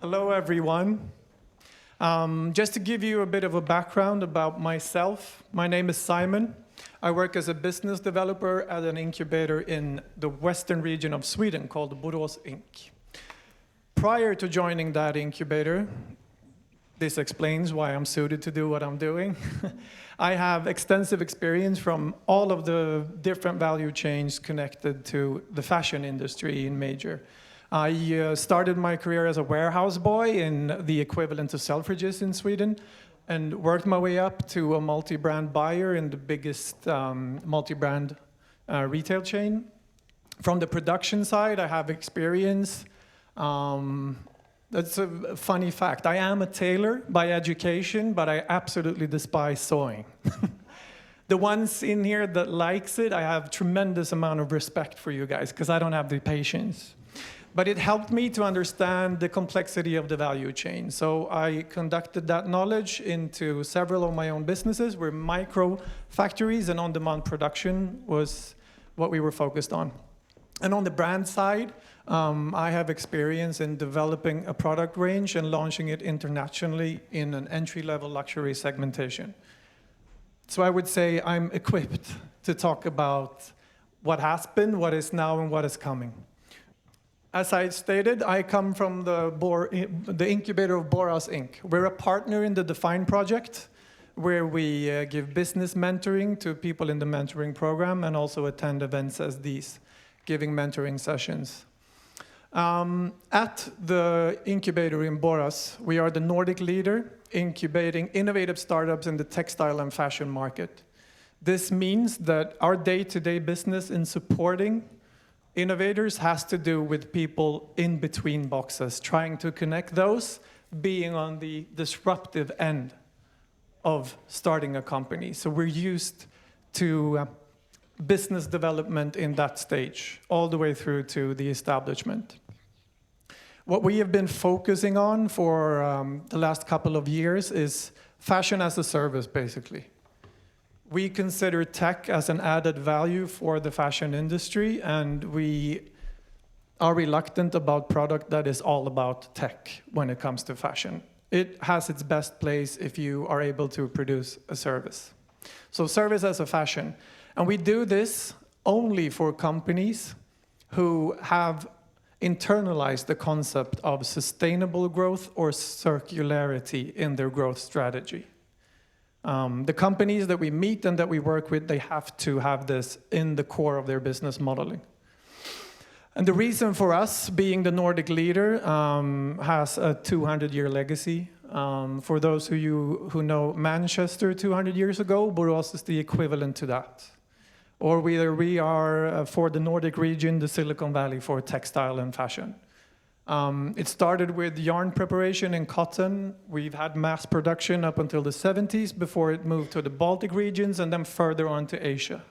Hello, everyone. Just to give you a bit of a background about myself, my name is Simon. I work as a business developer at an incubator in the western region of Sweden called BORAS INK. Prior to joining that incubator, this explains why I'm suited to do what I'm doing. I have extensive experience from all of the different value chains connected to the fashion industry in major. I started my career as a warehouse boy in the equivalent to Selfridges in Sweden and worked my way up to a multi-brand buyer in the biggest multi-brand retail chain. From the production side, I have experience. That's a funny fact. I am a tailor by education, but I absolutely despise sewing. The ones in here that likes it, I have tremendous amount of respect for you guys because I don't have the patience. But it helped me to understand the complexity of the value chain. So I conducted that knowledge into several of my own businesses where micro factories and on-demand production was what we were focused on. And on the brand side, I have experience in developing a product range and launching it internationally in an entry-level luxury segmentation. So I would say I'm equipped to talk about what has been, what is now, and what is coming. As I stated, I come from the incubator of BORAS INK. We're a partner in the DeFINE project, where we give business mentoring to people in the mentoring program and also attend events as these, giving mentoring sessions. At the incubator in BORAS, we are the Nordic leader incubating innovative startups in the textile and fashion market. This means that our day-to-day business in supporting innovators has to do with people in between boxes, trying to connect those, being on the disruptive end of starting a company. So we're used to business development in that stage, all the way through to the establishment. What we have been focusing on for the last couple of years is fashion as a service, basically. We consider tech as an added value for the fashion industry, and we are reluctant about product that is all about tech when it comes to fashion. It has its best place if you are able to produce a service. So service as a fashion. And we do this only for companies who have internalized the concept of sustainable growth or circularity in their growth strategy. The companies that we meet and that we work with, they have to have this in the core of their business modeling. And the reason for us being the Nordic leader has a 200-year legacy. For those of you who know Manchester 200 years ago, BORAS is the equivalent to that. Or whether we are, for the Nordic region, the Silicon Valley for textile and fashion. It started with yarn preparation in cotton. We've had mass production up until the 70s before it moved to the Baltic regions and then further on to Asia.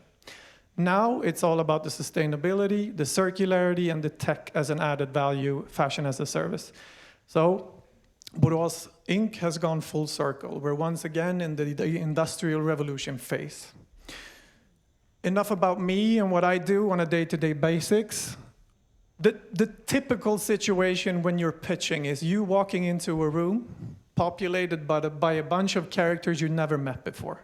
Now it's all about the sustainability, the circularity, and the tech as an added value, fashion as a service. So BORAS INK has gone full circle. We're once again in the industrial revolution phase. Enough about me and what I do on a day-to-day basis. The typical situation when you're pitching is you walking into a room populated by a bunch of characters you never met before.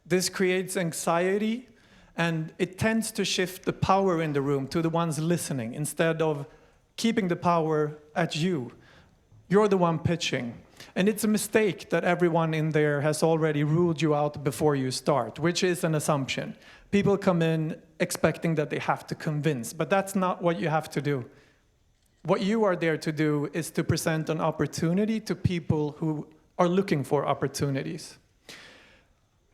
This creates anxiety, and it tends to shift the power in the room to the ones listening instead of keeping the power at you. You're the one pitching. And it's a mistake that everyone in there has already ruled you out before you start, which is an assumption. People come in expecting that they have to convince, but that's not what you have to do. What you are there to do is to present an opportunity to people who are looking for opportunities.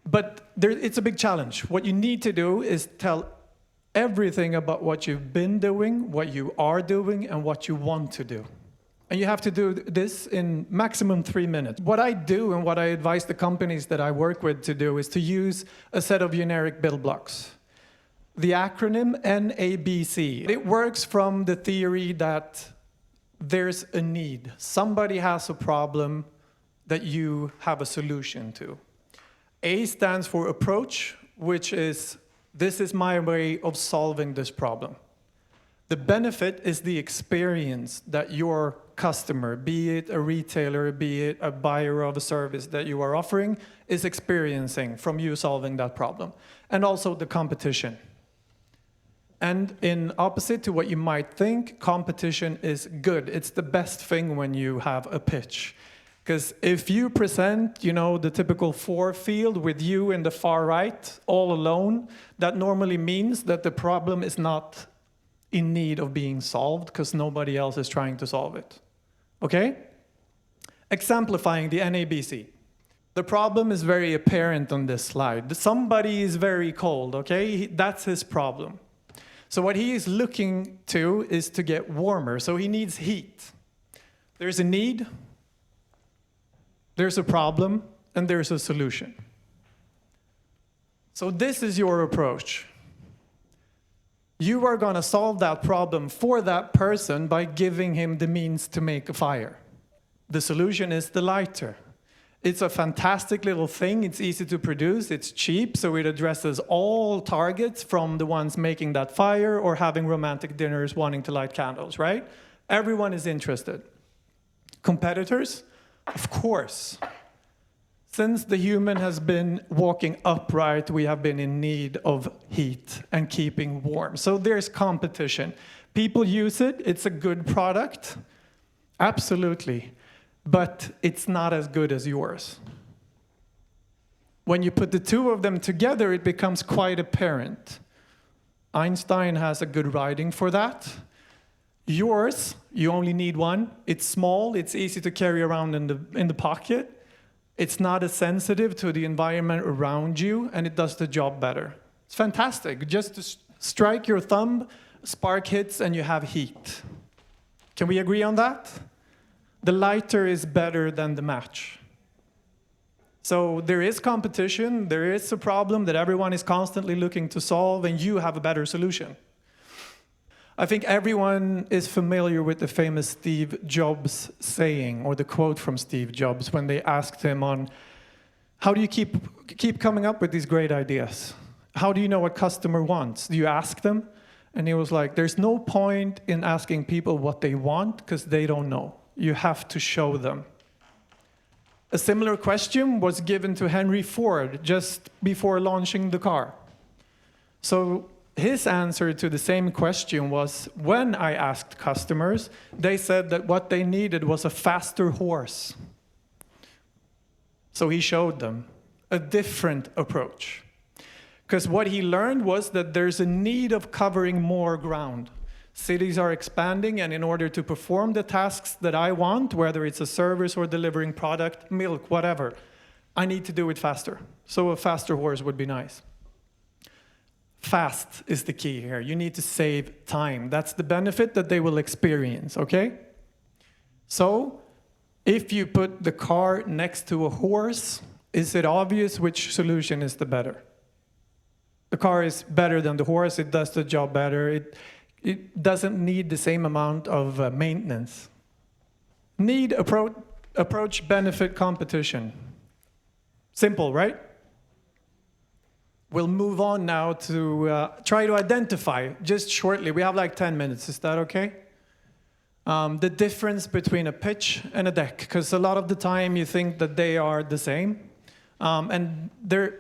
But it's a big challenge. What you need to do is tell everything about what you've been doing, what you are doing, and what you want to do. And you have to do this in maximum 3 minutes. What I do and what I advise the companies that I work with to do is to use a set of generic building blocks. The acronym NABC. It works from the theory that there's a need. Somebody has a problem that you have a solution to. A stands for approach, which is, this is my way of solving this problem. The benefit is the experience that your customer, be it a retailer, be it a buyer of a service that you are offering, is experiencing from you solving that problem. And also the competition. And in opposite to what you might think, competition is good. It's the best thing when you have a pitch. Because if you present, the typical 4 field with you in the far right, all alone, that normally means that the problem is not in need of being solved because nobody else is trying to solve it. Okay? Exemplifying the NABC. The problem is very apparent on this slide. Somebody is very cold, okay? That's his problem. So what he is looking to is to get warmer. So he needs heat. There's a need, there's a problem, and there's a solution. So this is your approach. You are going to solve that problem for that person by giving him the means to make a fire. The solution is the lighter. It's a fantastic little thing. It's easy to produce. It's cheap, so it addresses all targets from the ones making that fire or having romantic dinners wanting to light candles, right? Everyone is interested. Competitors? Of course. Since the human has been walking upright, we have been in need of heat and keeping warm. So there's competition. People use it. It's a good product. Absolutely. But it's not as good as yours. When you put the two of them together, it becomes quite apparent. Einstein has a good writing for that. Yours, you only need one. It's small, it's easy to carry around in the pocket. It's not as sensitive to the environment around you, and it does the job better. It's fantastic. Just to strike your thumb, spark hits, and you have heat. Can we agree on that? The lighter is better than the match. So there is competition, there is a problem that everyone is constantly looking to solve, and you have a better solution. I think everyone is familiar with the famous Steve Jobs saying, or the quote from Steve Jobs when they asked him on, how do you keep coming up with these great ideas? How do you know what customer wants? Do you ask them? And he was like, there's no point in asking people what they want because they don't know. You have to show them. A similar question was given to Henry Ford just before launching the car. So his answer to the same question was, when I asked customers, they said that what they needed was a faster horse. So he showed them a different approach. Because what he learned was that there's a need of covering more ground. Cities are expanding, and in order to perform the tasks that I want, whether it's a service or delivering product, milk, whatever, I need to do it faster. So a faster horse would be nice. Fast is the key here. You need to save time. That's the benefit that they will experience, okay? So if you put the car next to a horse, is it obvious which solution is the better? The car is better than the horse. It does the job better. It doesn't need the same amount of maintenance. Need, approach, benefit, competition. Simple, right? We'll move on now to try to identify, just shortly, we have like 10 minutes, is that okay? The difference between a pitch and a deck, because a lot of the time you think that they are the same, and they're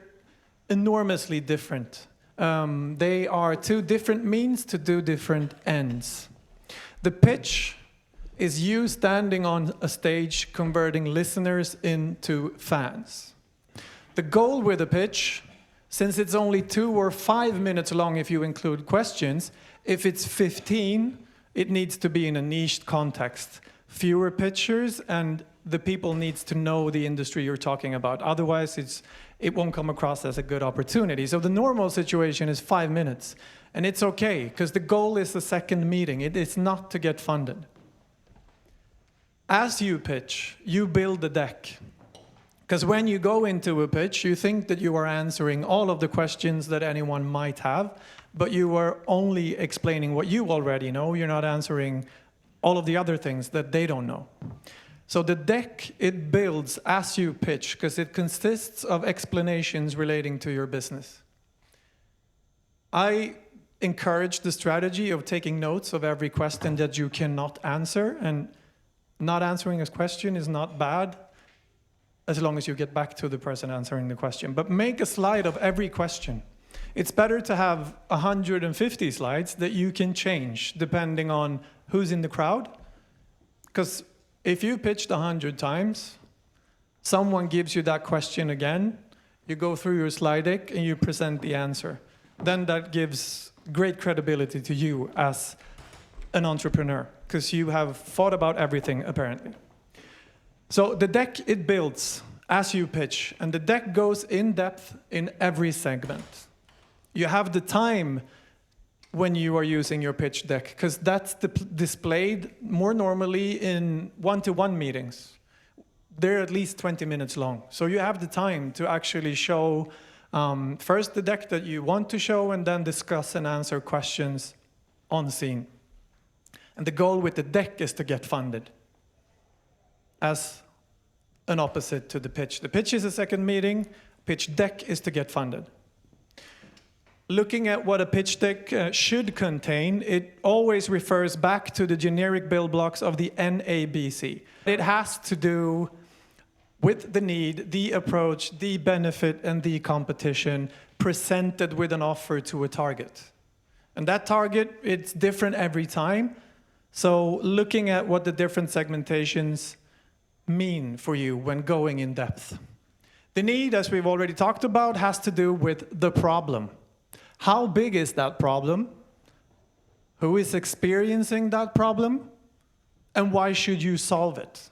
enormously different. They are two different means to do different ends. The pitch is you standing on a stage converting listeners into fans. The goal with a pitch, since it's only 2 or 5 minutes long if you include questions, if it's 15, it needs to be in a niched context. Fewer pictures, and the people needs to know the industry you're talking about. Otherwise, it won't come across as a good opportunity. So the normal situation is 5 minutes. And it's okay, because the goal is the second meeting. It is not to get funded. As you pitch, you build the deck. Because when you go into a pitch, you think that you are answering all of the questions that anyone might have, but you are only explaining what you already know. You're not answering all of the other things that they don't know. So the deck, it builds as you pitch, because it consists of explanations relating to your business. I encourage the strategy of taking notes of every question that you cannot answer, and not answering a question is not bad, as long as you get back to the person answering the question. But make a slide of every question. It's better to have 150 slides that you can change depending on who's in the crowd. Because if you pitched 100 times, someone gives you that question again, you go through your slide deck and you present the answer. Then that gives great credibility to you as an entrepreneur, because you have thought about everything, apparently. So the deck, it builds as you pitch, and the deck goes in depth in every segment. You have the time when you are using your pitch deck, because that's displayed more normally in one-to-one meetings. They're at least 20 minutes long. So you have the time to actually show first the deck that you want to show, and then discuss and answer questions on scene. And the goal with the deck is to get funded, as an opposite to the pitch. The pitch is a second meeting, pitch deck is to get funded. Looking at what a pitch deck should contain, it always refers back to the generic build blocks of the NABC. It has to do with the need, the approach, the benefit, and the competition presented with an offer to a target. And that target, it's different every time. So looking at what the different segmentations mean for you when going in depth. The need, as we've already talked about, has to do with the problem. How big is that problem? Who is experiencing that problem? And why should you solve it?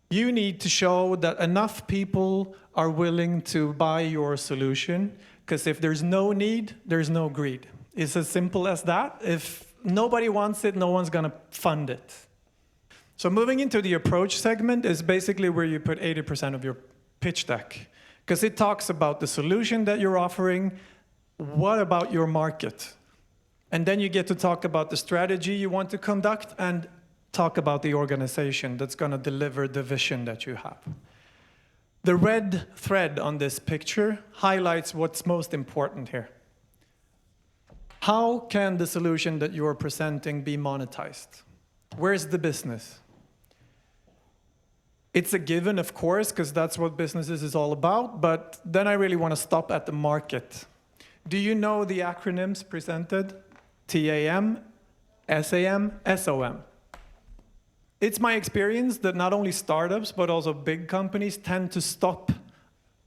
You need to show that enough people are willing to buy your solution, because if there's no need, there's no greed. It's as simple as that. If nobody wants it, no one's going to fund it. So moving into the approach segment is basically where you put 80% of your pitch deck, because it talks about the solution that you're offering, what about your market? And then you get to talk about the strategy you want to conduct and talk about the organization that's going to deliver the vision that you have. The red thread on this picture highlights what's most important here. How can the solution that you're presenting be monetized? Where's the business? It's a given, of course, because that's what businesses is all about, but then I really want to stop at the market. Do you know the acronyms presented? TAM, SAM, SOM. It's my experience that not only startups, but also big companies tend to stop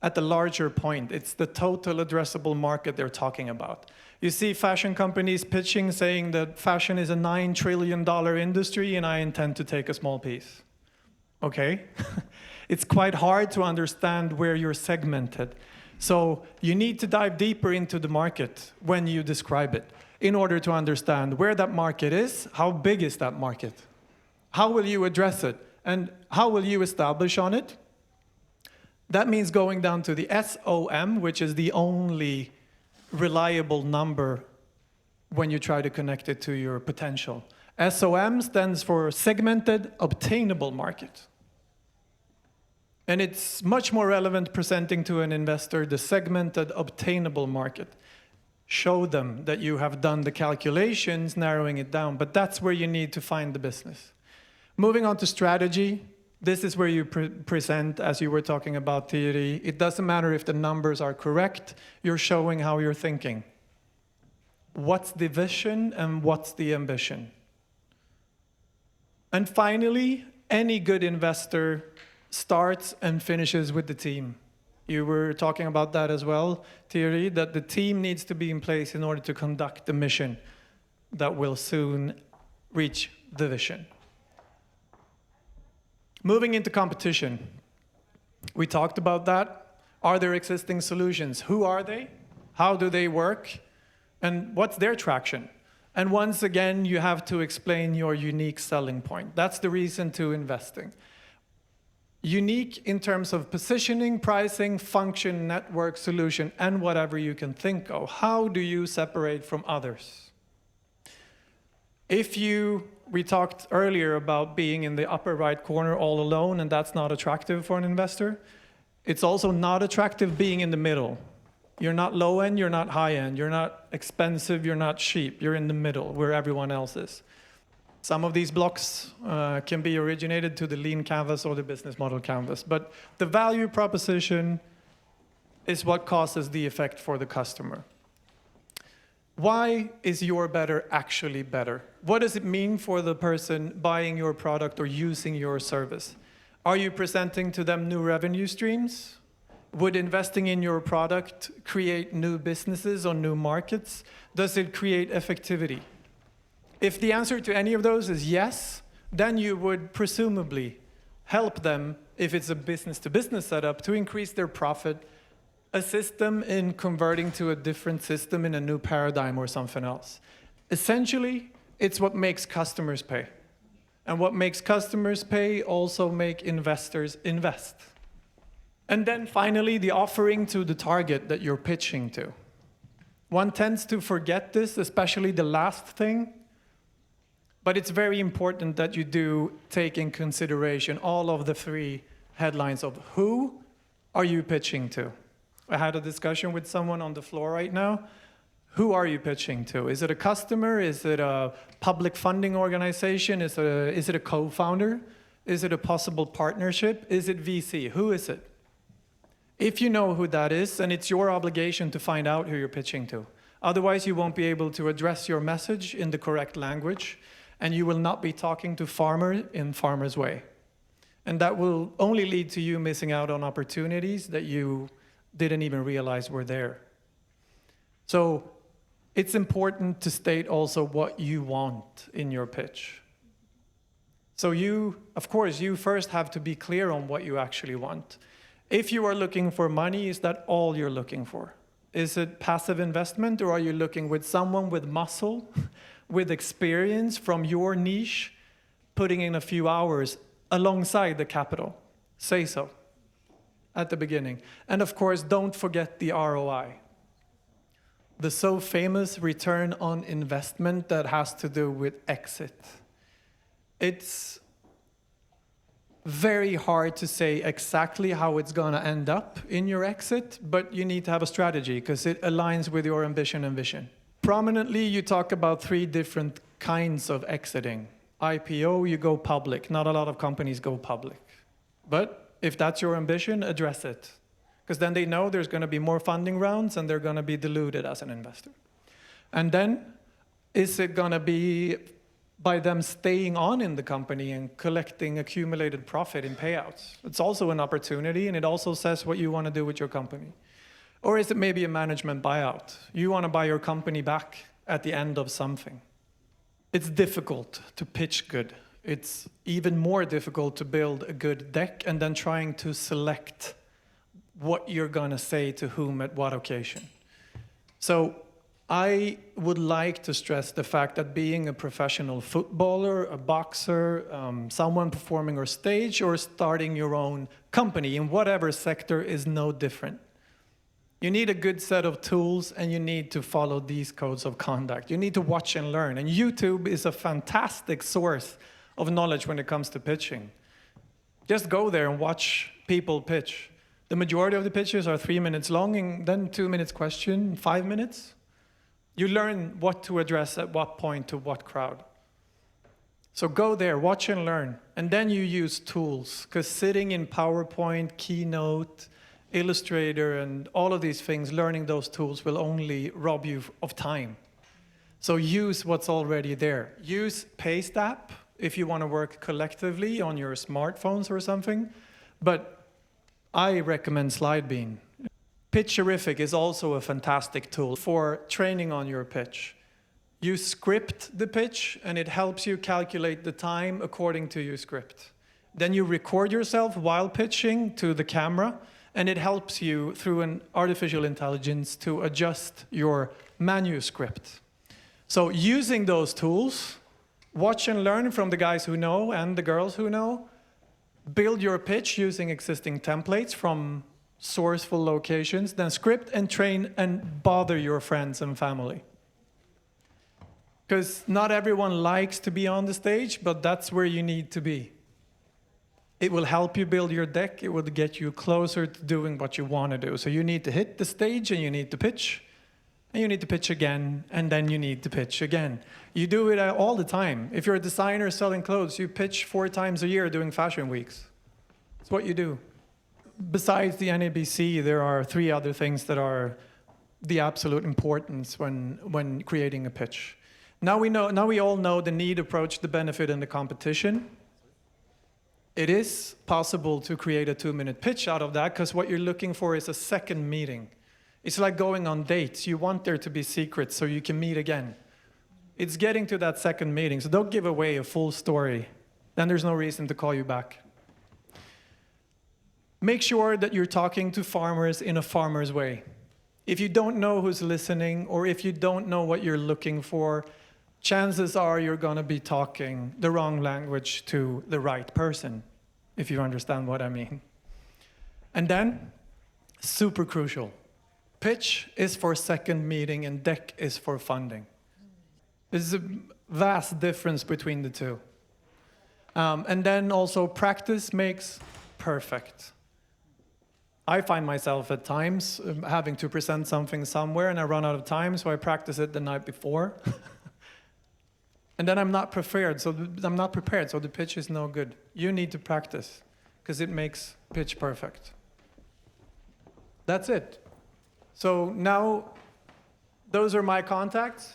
at the larger point. It's the total addressable market they're talking about. You see fashion companies pitching, saying that fashion is a $9 trillion industry and I intend to take a small piece. Okay? It's quite hard to understand where you're segmented. So you need to dive deeper into the market when you describe it in order to understand where that market is, how big is that market, how will you address it, and how will you establish on it. That means going down to the SOM, which is the only reliable number when you try to connect it to your potential. SOM stands for segmented obtainable market. And it's much more relevant presenting to an investor the segmented obtainable market. Show them that you have done the calculations, narrowing it down, but that's where you need to find the business. Moving on to strategy, this is where you present, as you were talking about theory. It doesn't matter if the numbers are correct, you're showing how you're thinking. What's the vision and what's the ambition? And finally, any good investor starts and finishes with the team. You were talking about that as well, Thierry, that the team needs to be in place in order to conduct the mission that will soon reach the vision. Moving into competition. We talked about that. Are there existing solutions? Who are they? How do they work? And what's their traction? And once again, you have to explain your unique selling point. That's the reason to investing. Unique in terms of positioning, pricing, function, network, solution, and whatever you can think of. How do you separate from others? We talked earlier about being in the upper right corner all alone, and that's not attractive for an investor. It's also not attractive being in the middle. You're not low end, you're not high end, you're not expensive, you're not cheap. You're in the middle where everyone else is. Some of these blocks can be originated to the lean canvas or the business model canvas, but the value proposition is what causes the effect for the customer. Why is your better actually better? What does it mean for the person buying your product or using your service? Are you presenting to them new revenue streams? Would investing in your product create new businesses or new markets? Does it create effectivity? If the answer to any of those is yes, then you would presumably help them, if it's a business-to-business setup, to increase their profit, assist them in converting to a different system in a new paradigm or something else. Essentially, it's what makes customers pay. And what makes customers pay also make investors invest. And then finally, the offering to the target that you're pitching to. One tends to forget this, especially the last thing. But it's very important that you do take in consideration all of the three headlines of who are you pitching to. I had a discussion with someone on the floor right now. Who are you pitching to? Is it a customer? Is it a public funding organization? Is it a co-founder? Is it a possible partnership? Is it VC? Who is it? If you know who that is, then it's your obligation to find out who you're pitching to. Otherwise, you won't be able to address your message in the correct language, and you will not be talking to farmer in farmer's way. And that will only lead to you missing out on opportunities that you didn't even realize were there. So it's important to state also what you want in your pitch. So of course, you first have to be clear on what you actually want. If you are looking for money, is that all you're looking for? Is it passive investment, or are you looking with someone with muscle, with experience from your niche, putting in a few hours alongside the capital? Say so at the beginning. And of course, don't forget the ROI. The so famous return on investment that has to do with exit. It's very hard to say exactly how it's going to end up in your exit, but you need to have a strategy because it aligns with your ambition and vision. Prominently, you talk about three different kinds of exiting. IPO, you go public. Not a lot of companies go public. But if that's your ambition, address it. Because then they know there's going to be more funding rounds and they're going to be diluted as an investor. And then, is it going to be by them staying on in the company and collecting accumulated profit in payouts? It's also an opportunity, and it also says what you want to do with your company. Or is it maybe a management buyout? You want to buy your company back at the end of something. It's difficult to pitch good. It's even more difficult to build a good deck and then trying to select what you're going to say to whom at what occasion. So I would like to stress the fact that being a professional footballer, a boxer, someone performing on stage, or starting your own company in whatever sector is no different. You need a good set of tools, and you need to follow these codes of conduct. You need to watch and learn. And YouTube is a fantastic source of knowledge when it comes to pitching. Just go there and watch people pitch. The majority of the pitches are 3 minutes long, and then 2 minutes question, 5 minutes. You learn what to address at what point to what crowd. So go there, watch and learn. And then you use tools, because sitting in PowerPoint, Keynote, Illustrator, and all of these things, learning those tools will only rob you of time. So use what's already there. Use Paste app if you want to work collectively on your smartphones or something. But I recommend SlideBean. Pitcherific is also a fantastic tool for training on your pitch. You script the pitch, and it helps you calculate the time according to your script. Then you record yourself while pitching to the camera, and it helps you through an artificial intelligence to adjust your manuscript. So using those tools, watch and learn from the guys who know and the girls who know. Build your pitch using existing templates from sourceful locations, then script and train and bother your friends and family. Because not everyone likes to be on the stage, but that's where you need to be. It will help you build your deck. It will get you closer to doing what you want to do. So you need to hit the stage and you need to pitch. and you need to pitch again, and then you need to pitch again. You do it all the time. If you're a designer selling clothes, you pitch 4 times a year doing fashion weeks. It's what you do. Besides the NABC, there are 3 other things that are the absolute importance when creating a pitch. Now we all know the need approach, the benefit, and the competition. It is possible to create a 2-minute pitch out of that, because what you're looking for is a second meeting. It's like going on dates. You want there to be secrets so you can meet again. It's getting to that second meeting, so don't give away a full story. Then there's no reason to call you back. Make sure that you're talking to farmers in a farmer's way. If you don't know who's listening, or if you don't know what you're looking for, chances are you're going to be talking the wrong language to the right person, if you understand what I mean. And then, super crucial, pitch is for second meeting and deck is for funding. There's a vast difference between the two. And then also, practice makes perfect. I find myself at times having to present something somewhere and I run out of time, so I practice it the night before. And then I'm not prepared, so the pitch is no good. You need to practice, because it makes pitch perfect. That's it. So now, those are my contacts.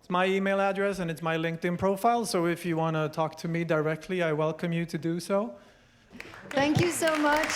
It's my email address and it's my LinkedIn profile, so if you want to talk to me directly, I welcome you to do so. Thank you so much.